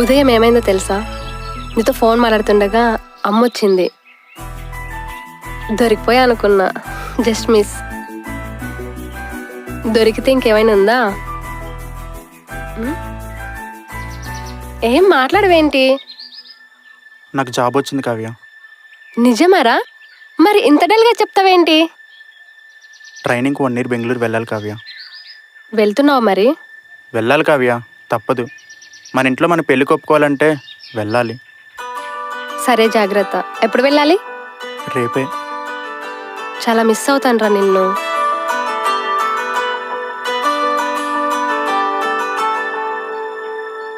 ఉదయం ఏమైందో తెలుసా? నీతో ఫోన్ మాట్లాడుతుండగా అమ్మ వచ్చింది. దొరికిపోయా అనుకున్నా. Just miss. దొరికితే ఇంకేమైనా ఉందా? ఏం మాట్లాడవేంటి? నాకు జాబ్ వచ్చింది కావ్య. నిజమారా? మరి ఇంత డల్గా చెప్తావేంటి? ట్రైనింగ్కి 1 year బెంగళూరు వెళ్ళాలి కావ్య. వెళ్తున్నావు మరి? వెళ్ళాలి కావ్య, తప్పదు. మన ఇంట్లో మన పెళ్లి ఒప్పుకోవాలంటే వెళ్ళాలి. సరే, జాగ్రత్త. ఎప్పుడు వెళ్ళాలి? రేపే. చాలా మిస్ అవుతానురా నిన్ను.